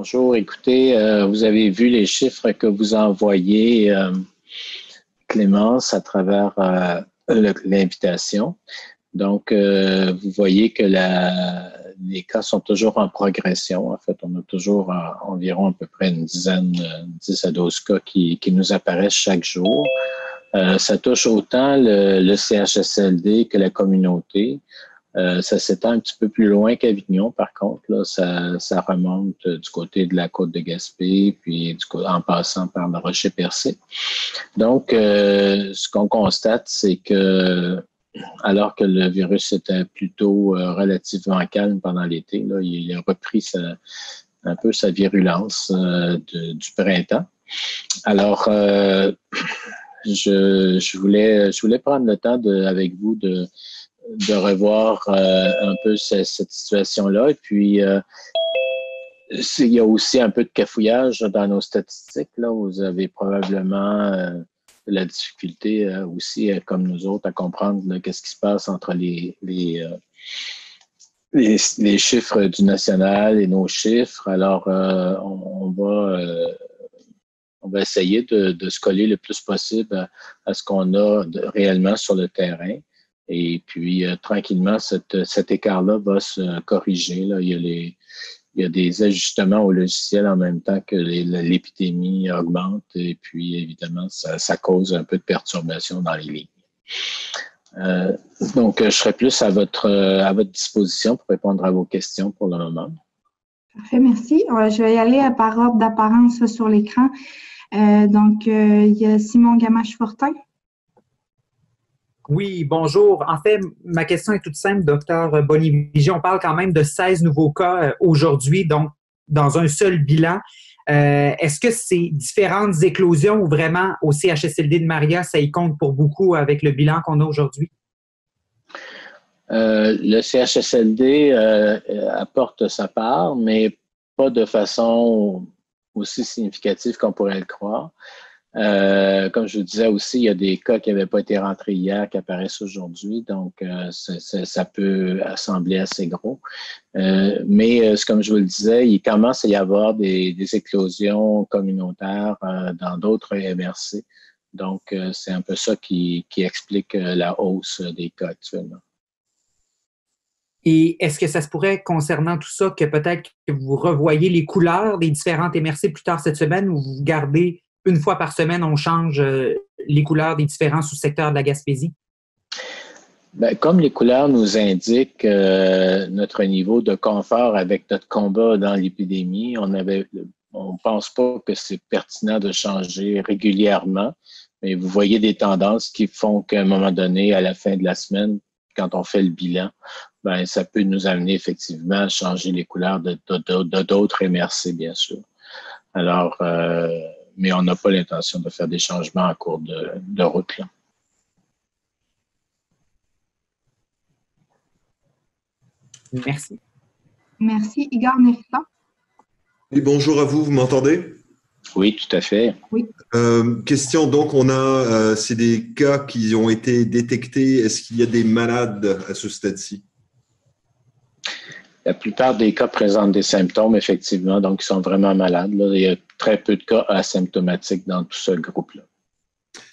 Bonjour, écoutez, vous avez vu les chiffres que vous envoyez, Clémence, à travers l'invitation. Donc, vous voyez que les cas sont toujours en progression. En fait, on a toujours environ à peu près une dizaine, 10 à 12 cas qui nous apparaissent chaque jour. Ça touche autant le CHSLD que la communauté. Ça s'étend un petit peu plus loin qu'Avignon, par contre. Là, ça remonte du côté de la côte de Gaspé, puis en passant par le Rocher-Percé. Donc, ce qu'on constate, c'est que alors que le virus était plutôt relativement calme pendant l'été, là, il a repris un peu sa virulence du printemps. Alors, je voulais prendre le temps avec vous de revoir un peu cette situation-là. Et puis, il y a aussi un peu de cafouillage dans nos statistiques. Là, vous avez probablement de la difficulté aussi, comme nous autres, à comprendre qu'est-ce qui se passe entre les chiffres du national et nos chiffres. Alors, on va essayer de se coller le plus possible à ce qu'on a réellement sur le terrain. Et puis, tranquillement, cet écart-là va se corriger. Là. Il y a des ajustements au logiciel en même temps que l'épidémie augmente. Et puis, évidemment, ça cause un peu de perturbation dans les lignes. Donc, je serai plus à votre disposition pour répondre à vos questions pour le moment. Parfait, merci. Je vais y aller par ordre d'apparence sur l'écran. Il y a Simon Gamache-Fortin. Oui, bonjour. En fait, ma question est toute simple, docteur Bonivigie. On parle quand même de 16 nouveaux cas aujourd'hui, donc dans un seul bilan. Est-ce que ces différentes éclosions ou vraiment au CHSLD de Maria, ça y compte pour beaucoup avec le bilan qu'on a aujourd'hui? Le CHSLD apporte sa part, mais pas de façon aussi significative qu'on pourrait le croire. Comme je vous disais aussi, il y a des cas qui n'avaient pas été rentrés hier qui apparaissent aujourd'hui, donc ça peut sembler assez gros. Mais comme je vous le disais, il commence à y avoir des éclosions communautaires dans d'autres MRC. Donc, c'est un peu ça qui explique la hausse des cas actuellement. Et est-ce que ça se pourrait, concernant tout ça, que peut-être que vous revoyez les couleurs des différentes MRC plus tard cette semaine ou vous gardez une fois par semaine, on change les couleurs des différents sous-secteurs de la Gaspésie? Bien, comme les couleurs nous indiquent notre niveau de confort avec notre combat dans l'épidémie, on pense pas que c'est pertinent de changer régulièrement, mais vous voyez des tendances qui font qu'à un moment donné, à la fin de la semaine, quand on fait le bilan, ben ça peut nous amener effectivement à changer les couleurs de d'autres MRC, bien sûr. Alors, mais on n'a pas l'intention de faire des changements en cours de route, là. Merci. Merci. Igor Nefta. Oui, bonjour à vous, vous m'entendez? Oui, tout à fait. Oui. Question, donc, c'est des cas qui ont été détectés. Est-ce qu'il y a des malades à ce stade-ci? La plupart des cas présentent des symptômes, effectivement, donc ils sont vraiment malades. Là. Il y a très peu de cas asymptomatiques dans tout ce groupe-là.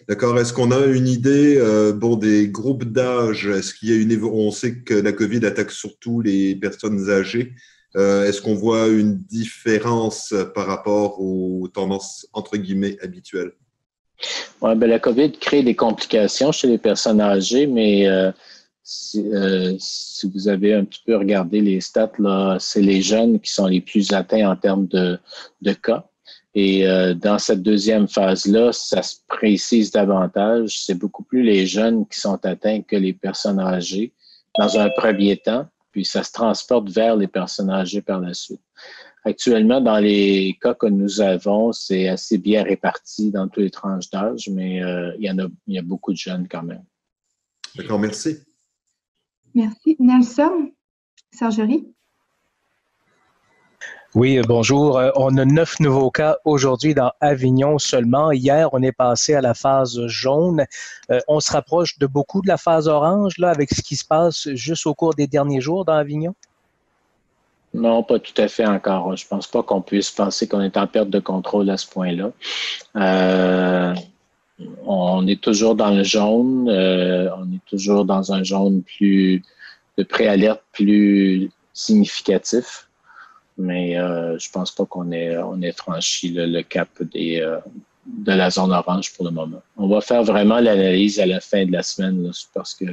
D'accord. Est-ce qu'on a une idée des groupes d'âge? Est-ce qu'il y a on sait que la COVID attaque surtout les personnes âgées. Est-ce qu'on voit une différence par rapport aux tendances, entre guillemets, habituelles? Ouais, la COVID crée des complications chez les personnes âgées, mais si vous avez un petit peu regardé les stats, là, c'est les jeunes qui sont les plus atteints en termes de cas. Et dans cette deuxième phase-là, ça se précise davantage. C'est beaucoup plus les jeunes qui sont atteints que les personnes âgées dans un premier temps, puis ça se transporte vers les personnes âgées par la suite. Actuellement, dans les cas que nous avons, c'est assez bien réparti dans toutes les tranches d'âge, mais il y a beaucoup de jeunes quand même. D'accord, merci. Merci. Nelson Sergerie. Oui, bonjour. On a 9 nouveaux cas aujourd'hui dans Avignon seulement. Hier, on est passé à la phase jaune. On se rapproche de beaucoup de la phase orange là, avec ce qui se passe juste au cours des derniers jours dans Avignon? Non, pas tout à fait encore. Je pense pas qu'on puisse penser qu'on est en perte de contrôle à ce point-là. On est toujours dans le jaune. On est toujours dans un jaune de préalerte plus significatif. Mais je pense pas qu'on ait franchi le cap de la zone orange pour le moment. On va faire vraiment l'analyse à la fin de la semaine là, parce que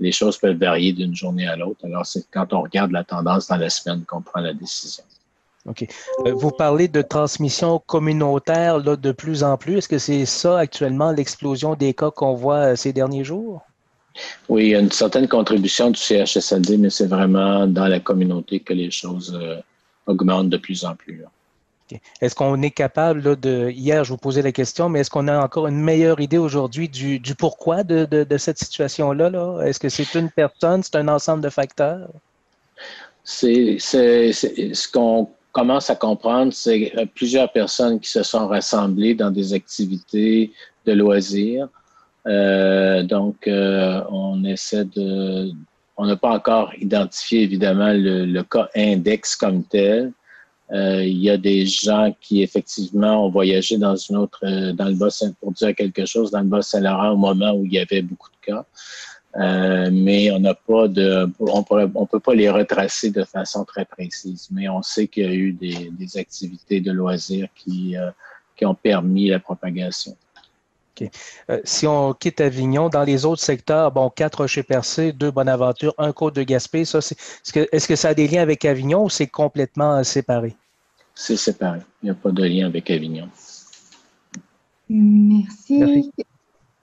les choses peuvent varier d'une journée à l'autre. Alors, c'est quand on regarde la tendance dans la semaine qu'on prend la décision. OK. Vous parlez de transmission communautaire là, de plus en plus. Est-ce que c'est ça actuellement l'explosion des cas qu'on voit ces derniers jours? Oui, il y a une certaine contribution du CHSLD, mais c'est vraiment dans la communauté que les choses augmentent de plus en plus. Là. Okay. Est-ce qu'on est capable, là, hier je vous posais la question, mais est-ce qu'on a encore une meilleure idée aujourd'hui du pourquoi de cette situation-là? Là? Est-ce que c'est une personne, c'est un ensemble de facteurs? Ce qu'on commence à comprendre, c'est plusieurs personnes qui se sont rassemblées dans des activités de loisirs. On essaie on n'a pas encore identifié évidemment le cas index comme tel. Il y a des gens qui effectivement ont voyagé dans le Bas-Saint, pour dire quelque chose, dans le Bas-Saint-Laurent au moment où il y avait beaucoup de cas. Mais on peut pas les retracer de façon très précise. Mais on sait qu'il y a eu des activités de loisirs qui ont permis la propagation. Okay. Si on quitte Avignon, dans les autres secteurs, 4 Rocher-Percé, 2 Bonaventure, 1 Côte-de-Gaspé, ça, est-ce que ça a des liens avec Avignon ou c'est complètement séparé? C'est séparé. Il n'y a pas de lien avec Avignon. Merci.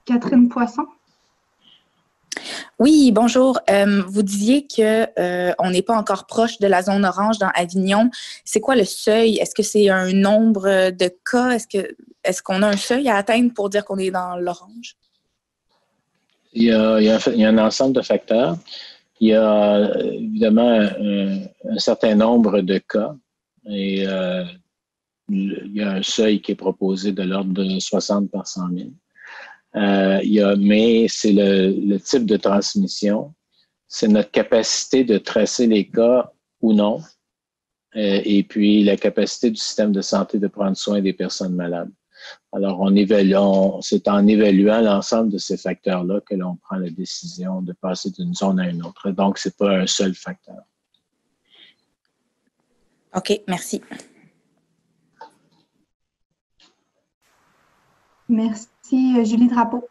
Catherine Poisson. Oui, bonjour. Vous disiez qu'on n'est pas encore proche de la zone orange dans Avignon. C'est quoi le seuil? Est-ce que c'est un nombre de cas? Est-ce qu'on a un seuil à atteindre pour dire qu'on est dans l'orange? Il y a un ensemble de facteurs. Il y a évidemment un certain nombre de cas et il y a un seuil qui est proposé de l'ordre de 60 par 100 000. Mais c'est le type de transmission, c'est notre capacité de tracer les cas ou non, et puis la capacité du système de santé de prendre soin des personnes malades. Alors, c'est en évaluant l'ensemble de ces facteurs-là que l'on prend la décision de passer d'une zone à une autre. Donc, c'est pas un seul facteur. OK, merci. Merci. Julie Drapeau.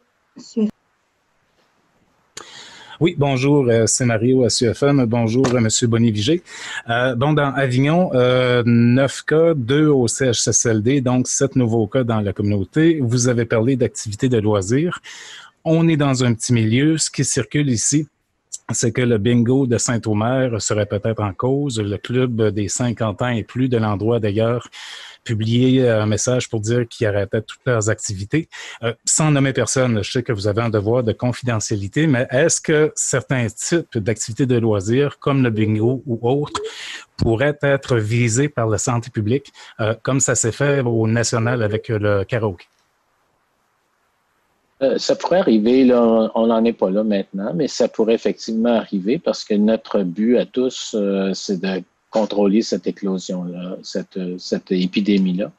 Oui, bonjour, c'est Mario à CFM. Bonjour, M. Boniviger. Dans Avignon, 9 cas, 2 au CHSLD, donc 7 nouveaux cas dans la communauté. Vous avez parlé d'activités de loisirs. On est dans un petit milieu. Ce qui circule ici, c'est que le bingo de Saint-Omer serait peut-être en cause. Le club des 50 ans et plus de l'endroit, d'ailleurs, publié un message pour dire qu'ils arrêtaient toutes leurs activités. Sans nommer personne, je sais que vous avez un devoir de confidentialité, mais est-ce que certains types d'activités de loisirs, comme le bingo ou autres, pourraient être visés par la santé publique, comme ça s'est fait au national avec le karaoké? Ça pourrait arriver, là, on n'en est pas là maintenant, mais ça pourrait effectivement arriver parce que notre but à tous, c'est de contrôler cette éclosion-là, cette épidémie-là.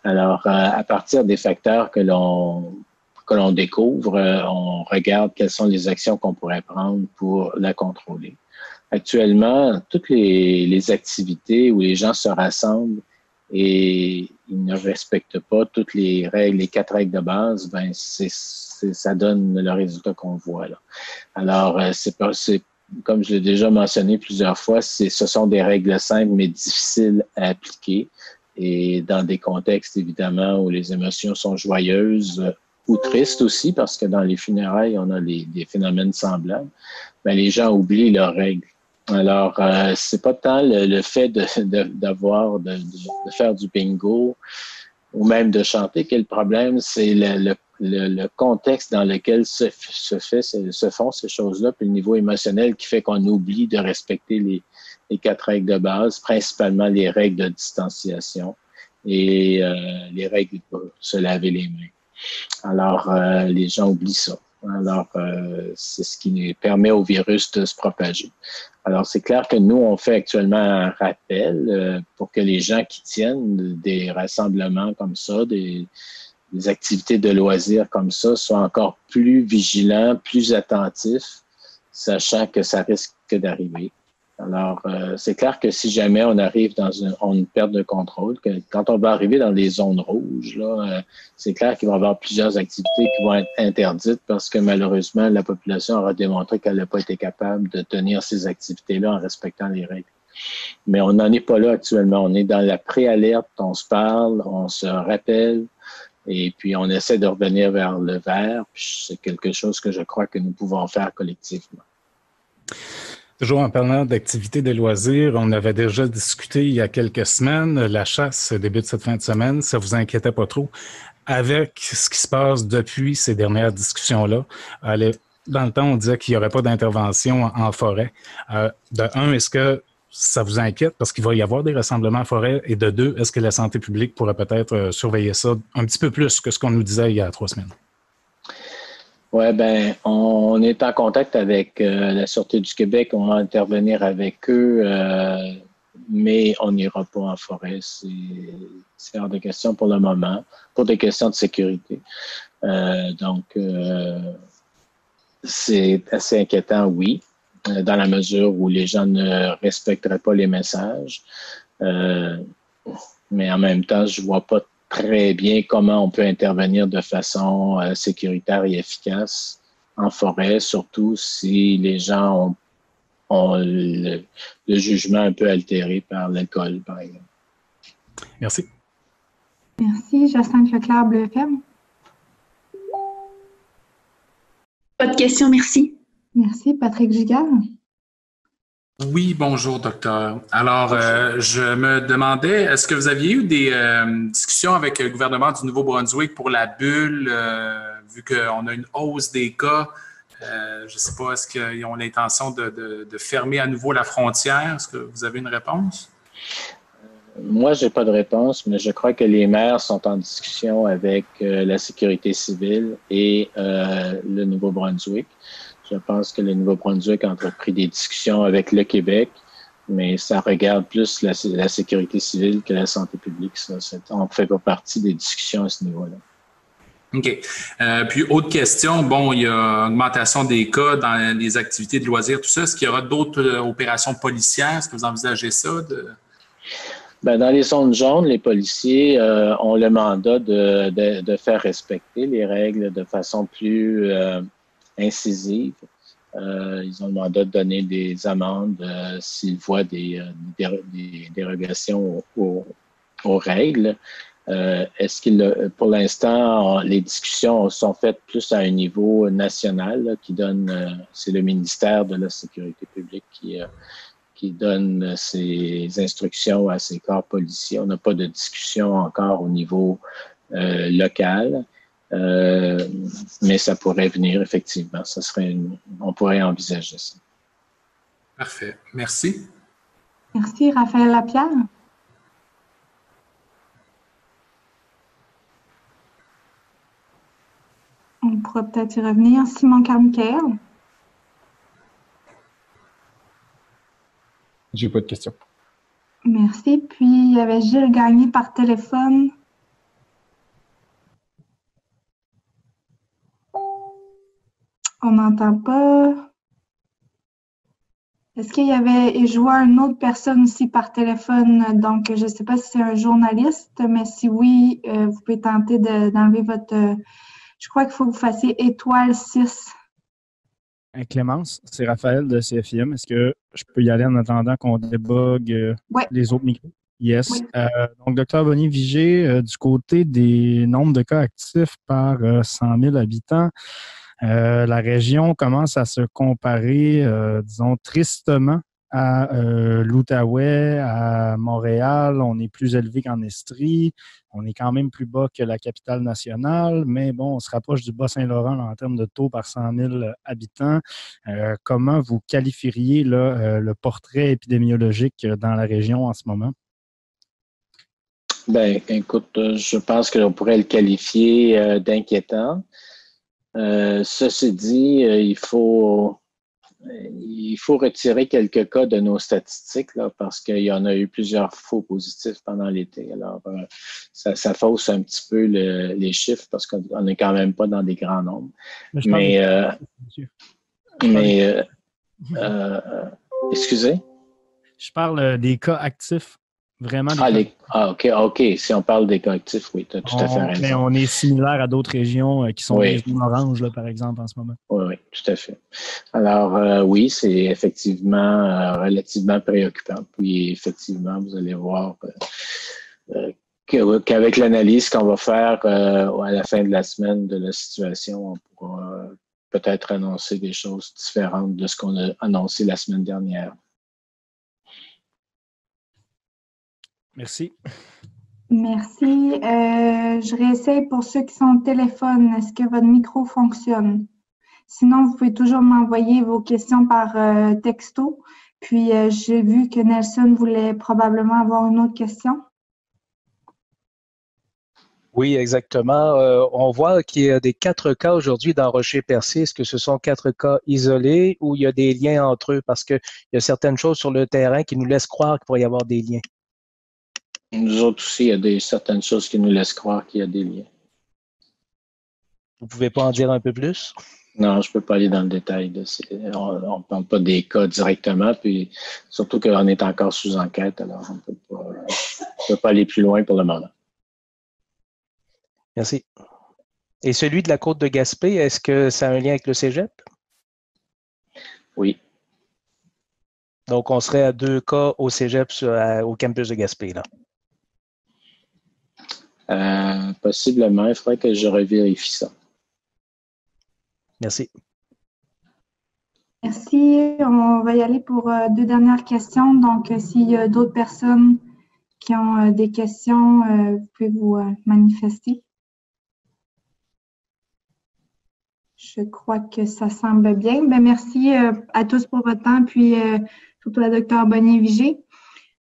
Alors, à partir des facteurs que l'on découvre, on regarde quelles sont les actions qu'on pourrait prendre pour la contrôler. Actuellement, toutes les activités où les gens se rassemblent et ils ne respectent pas toutes les règles, les 4 règles de base, ça donne le résultat qu'on voit là. Alors, c'est comme je l'ai déjà mentionné plusieurs fois, ce sont des règles simples mais difficiles à appliquer. Et dans des contextes, évidemment, où les émotions sont joyeuses ou tristes aussi, parce que dans les funérailles, on a des phénomènes semblables, mais les gens oublient leurs règles. Alors, c'est pas tant le fait de faire du bingo ou même de chanter que le problème, c'est le contexte dans lequel se font ces choses-là, puis le niveau émotionnel qui fait qu'on oublie de respecter les 4 règles de base, principalement les règles de distanciation et les règles pour se laver les mains. Alors, les gens oublient ça. Alors, c'est ce qui permet au virus de se propager. Alors, c'est clair que nous, on fait actuellement un rappel pour que les gens qui tiennent des rassemblements comme ça, des activités de loisirs comme ça, soient encore plus vigilants, plus attentifs, sachant que ça risque d'arriver. Alors, c'est clair que si jamais on arrive dans une perte de contrôle, que quand on va arriver dans des zones rouges, là, c'est clair qu'il va y avoir plusieurs activités qui vont être interdites parce que malheureusement, la population aura démontré qu'elle n'a pas été capable de tenir ces activités-là en respectant les règles. Mais on n'en est pas là actuellement. On est dans la préalerte, on se parle, on se rappelle et puis on essaie de revenir vers le vert. Puis c'est quelque chose que je crois que nous pouvons faire collectivement. Toujours en parlant d'activités de loisirs, on avait déjà discuté il y a quelques semaines, la chasse débute cette fin de semaine, ça vous inquiétait pas trop? Avec ce qui se passe depuis ces dernières discussions-là, dans le temps, on disait qu'il n'y aurait pas d'intervention en forêt. De un, est-ce que ça vous inquiète parce qu'il va y avoir des rassemblements en forêt? Et de deux, est-ce que la santé publique pourrait peut-être surveiller ça un petit peu plus que ce qu'on nous disait il y a 3 semaines? Oui, ben, on est en contact avec la Sûreté du Québec. On va intervenir avec eux, mais on n'ira pas en forêt. C'est hors de question pour le moment, pour des questions de sécurité. Donc, c'est assez inquiétant, oui, dans la mesure où les gens ne respecteraient pas les messages. Mais en même temps, je vois pas très bien comment on peut intervenir de façon sécuritaire et efficace en forêt, surtout si les gens ont le jugement un peu altéré par l'alcool, par exemple. Merci. Merci. Jacinthe Leclerc, Bleu FM. Pas de questions, merci. Merci. Patrick Giguère. Oui, bonjour, docteur. Alors, je me demandais, est-ce que vous aviez eu des discussions avec le gouvernement du Nouveau-Brunswick pour la bulle, vu qu'on a une hausse des cas? Je ne sais pas, est-ce qu'ils ont l'intention de fermer à nouveau la frontière? Est-ce que vous avez une réponse? Moi, je n'ai pas de réponse, mais je crois que les maires sont en discussion avec la sécurité civile et le Nouveau-Brunswick. Je pense que le Nouveau-Brunswick a entrepris des discussions avec le Québec, mais ça regarde plus la sécurité civile que la santé publique. On ne fait pas partie des discussions à ce niveau-là. OK. Puis, autre question. Bon, il y a augmentation des cas dans les activités de loisirs, tout ça. Est-ce qu'il y aura d'autres opérations policières? Est-ce que vous envisagez ça? Ben, dans les zones jaunes, les policiers ont le mandat de faire respecter les règles de façon plus incisive. Ils ont le mandat de donner des amendes s'ils voient des dérogations aux règles. Pour l'instant, les discussions sont faites plus à un niveau national là, qui donne, c'est le ministère de la Sécurité publique qui donne ses instructions à ses corps policiers. On n'a pas de discussion encore au niveau local. Mais ça pourrait venir, effectivement. On pourrait envisager ça. Parfait. Merci. Merci. Raphaël Lapierre. On pourra peut-être y revenir. Simon Carmichael. J'ai pas de questions. Merci. Puis, il y avait Gilles Gagné par téléphone. On n'entend pas. Est-ce qu'il y avait, je vois une autre personne aussi par téléphone, donc je ne sais pas si c'est un journaliste, mais si oui, vous pouvez tenter d'enlever votre... je crois qu'il faut que vous fassiez étoile 6. Clémence, c'est Raphaël de CFIM. Est-ce que je peux y aller en attendant qu'on débogue les autres micros? Yes. Oui. Donc, Dr. Bonny-Vigé, du côté des nombres de cas actifs par 100 000 habitants, la région commence à se comparer, disons, tristement à l'Outaouais, à Montréal. On est plus élevé qu'en Estrie. On est quand même plus bas que la capitale nationale, mais bon, on se rapproche du Bas-Saint-Laurent en termes de taux par 100 000 habitants. Comment vous qualifieriez là, le portrait épidémiologique dans la région en ce moment? Ben, écoute, je pense qu'on pourrait le qualifier d'inquiétant. Ceci dit, il faut retirer quelques cas de nos statistiques là, parce qu'il y en a eu plusieurs faux positifs pendant l'été. Alors, ça fausse un petit peu les chiffres parce qu'on n'est quand même pas dans des grands nombres. Excusez? Je parle des cas actifs. Vraiment OK. Si on parle des cas actifs, oui, tu as tout à fait raison. Mais on est similaire à d'autres régions qui sont des zones oranges, là, par exemple, en ce moment. Oui, tout à fait. Alors, oui, c'est effectivement relativement préoccupant. Puis, effectivement, vous allez voir qu'avec l'analyse qu'on va faire à la fin de la semaine de la situation, on pourra peut-être annoncer des choses différentes de ce qu'on a annoncé la semaine dernière. Merci. Merci. Je réessaye pour ceux qui sont au téléphone. Est-ce que votre micro fonctionne? Sinon, vous pouvez toujours m'envoyer vos questions par texto. Puis, j'ai vu que Nelson voulait probablement avoir une autre question. Oui, exactement. On voit qu'il y a des 4 cas aujourd'hui dans Rocher-Percé. Est-ce que ce sont 4 cas isolés ou il y a des liens entre eux? Parce qu'il y a certaines choses sur le terrain qui nous laissent croire qu'il pourrait y avoir des liens. Nous autres aussi, il y a certaines choses qui nous laissent croire qu'il y a des liens. Vous ne pouvez pas en dire un peu plus? Non, je ne peux pas aller dans le détail. On ne parle pas des cas directement, puis surtout qu'on est encore sous enquête, alors on ne peut pas aller plus loin pour le moment. Merci. Et celui de la côte de Gaspé, est-ce que ça a un lien avec le cégep? Oui. Donc, on serait à 2 cas au cégep au campus de Gaspé, là. Possiblement, il faudrait que je revérifie ça. Merci. Merci. On va y aller pour 2 dernières questions. Donc, s'il y a d'autres personnes qui ont des questions, vous pouvez vous manifester. Je crois que ça semble bien. Bien, merci à tous pour votre temps, puis surtout à Dr. Bonnier-Vigé.